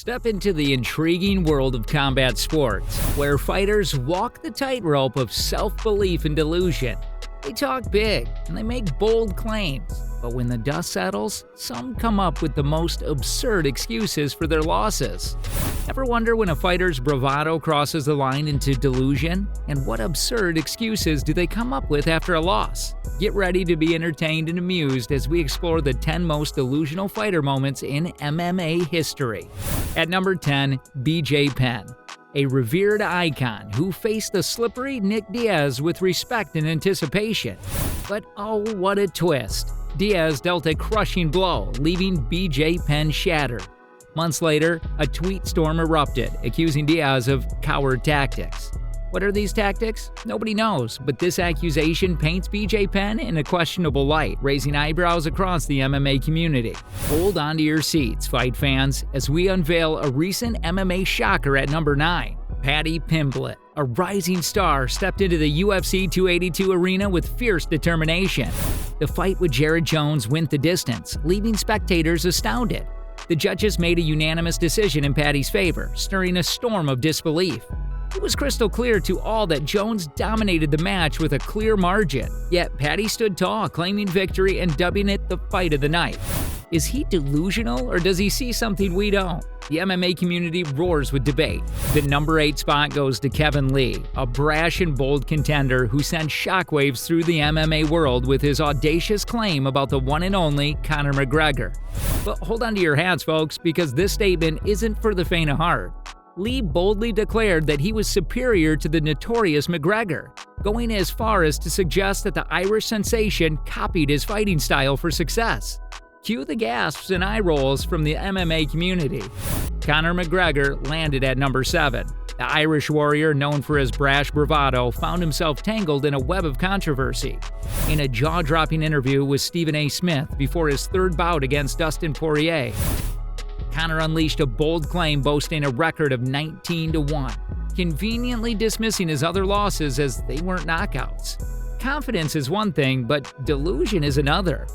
Step into the intriguing world of combat sports, where fighters walk the tightrope of self-belief and delusion. They talk big, and they make bold claims, but when the dust settles, some come up with the most absurd excuses for their losses. Ever wonder when a fighter's bravado crosses the line into delusion? And what absurd excuses do they come up with after a loss? Get ready to be entertained and amused as we explore the 10 most delusional fighter moments in MMA history. At number 10, BJ Penn, a revered icon who faced the slippery Nick Diaz with respect and anticipation. But oh, what a twist. Diaz dealt a crushing blow, leaving BJ Penn shattered. Months later, a tweet storm erupted, accusing Diaz of coward tactics. What are these tactics? Nobody knows, but this accusation paints BJ Penn in a questionable light, raising eyebrows across the MMA community. Hold on to your seats, fight fans, as we unveil a recent MMA shocker at number 9. Paddy Pimblett, a rising star, stepped into the UFC 282 arena with fierce determination. The fight with Jared Jones went the distance, leaving spectators astounded. The judges made a unanimous decision in Paddy's favor, stirring a storm of disbelief. It was crystal clear to all that Jones dominated the match with a clear margin. Yet Paddy stood tall, claiming victory and dubbing it the fight of the night. Is he delusional, or does he see something we don't? The MMA community roars with debate. The number 8 spot goes to Kevin Lee, a brash and bold contender who sent shockwaves through the MMA world with his audacious claim about the one and only Conor McGregor. But hold on to your hats, folks, because this statement isn't for the faint of heart. Lee boldly declared that he was superior to the notorious McGregor, going as far as to suggest that the Irish sensation copied his fighting style for success. Cue the gasps and eye rolls from the MMA community. Conor McGregor landed at number 7. The Irish warrior, known for his brash bravado, found himself tangled in a web of controversy. In a jaw-dropping interview with Stephen A. Smith before his third bout against Dustin Poirier, Conor unleashed a bold claim boasting a record of 19-1, conveniently dismissing his other losses as they weren't knockouts. Confidence is one thing, but delusion is another.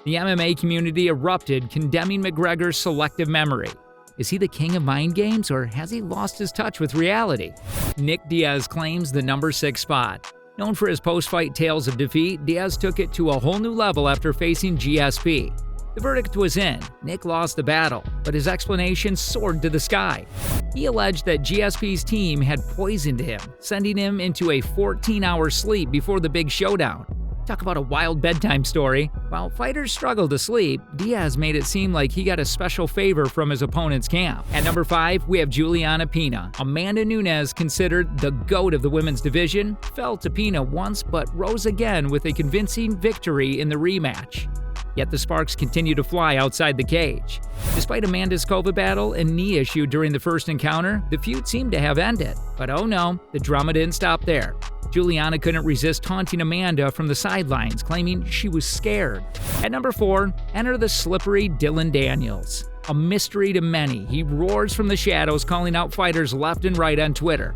The MMA community erupted, condemning McGregor's selective memory. Is he the king of mind games, or has he lost his touch with reality? Nick Diaz claims the number 6 spot. Known for his post-fight tales of defeat, Diaz took it to a whole new level after facing GSP. The verdict was in. Nick lost the battle, but his explanation soared to the sky. He alleged that GSP's team had poisoned him, sending him into a 14-hour sleep before the big showdown. Talk about a wild bedtime story. While fighters struggled to sleep, Diaz made it seem like he got a special favor from his opponent's camp. At number 5, we have Juliana Pina. Amanda Nunes, considered the GOAT of the women's division, fell to Pina once but rose again with a convincing victory in the rematch. Yet the sparks continue to fly outside the cage. Despite Amanda's COVID battle and knee issue during the first encounter, the feud seemed to have ended. But oh no, the drama didn't stop there. Juliana couldn't resist taunting Amanda from the sidelines, claiming she was scared. At number 4, enter the slippery Dylan Daniels. A mystery to many, he roars from the shadows, calling out fighters left and right on Twitter.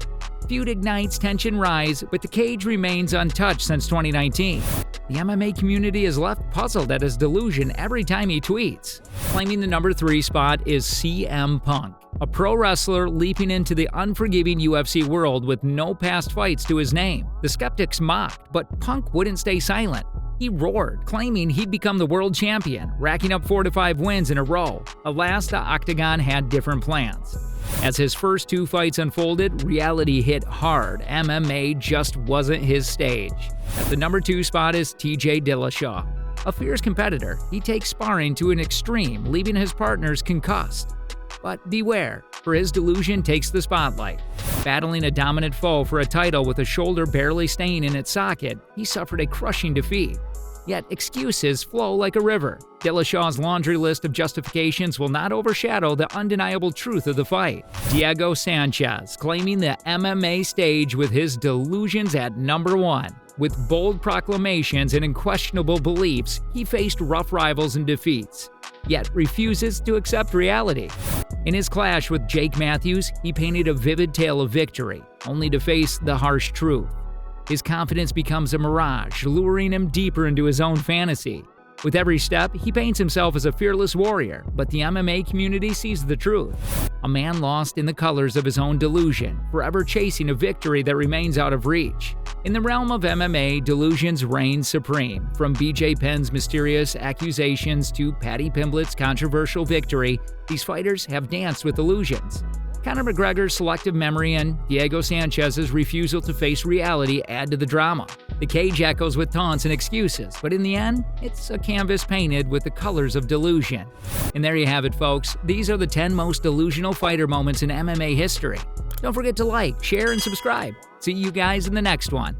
Feud ignites, tension rise, but the cage remains untouched since 2019. The MMA community is left puzzled at his delusion every time he tweets. Claiming the number 3 spot is CM Punk, a pro wrestler leaping into the unforgiving UFC world with no past fights to his name. The skeptics mocked, but Punk wouldn't stay silent. He roared, claiming he'd become the world champion, racking up 4 to 5 wins in a row. Alas, the Octagon had different plans. As his first 2 fights unfolded, reality hit hard. MMA just wasn't his stage. At the number 2 spot is TJ Dillashaw. A fierce competitor, he takes sparring to an extreme, leaving his partners concussed. But beware, for his delusion takes the spotlight. Battling a dominant foe for a title with a shoulder barely staying in its socket, he suffered a crushing defeat. Yet excuses flow like a river. Dillashaw's laundry list of justifications will not overshadow the undeniable truth of the fight. Diego Sanchez claiming the MMA stage with his delusions at number 1. With bold proclamations and unquestionable beliefs, he faced rough rivals and defeats, yet refuses to accept reality. In his clash with Jake Matthews, he painted a vivid tale of victory, only to face the harsh truth. His confidence becomes a mirage, luring him deeper into his own fantasy. With every step, he paints himself as a fearless warrior, but the MMA community sees the truth. A man lost in the colors of his own delusion, forever chasing a victory that remains out of reach. In the realm of MMA, delusions reign supreme. From BJ Penn's mysterious accusations to Paddy Pimblett's controversial victory, these fighters have danced with illusions. Conor McGregor's selective memory and Diego Sanchez's refusal to face reality add to the drama. The cage echoes with taunts and excuses, but in the end, it's a canvas painted with the colors of delusion. And there you have it, folks. These are the 10 most delusional fighter moments in MMA history. Don't forget to like, share, and subscribe. See you guys in the next one.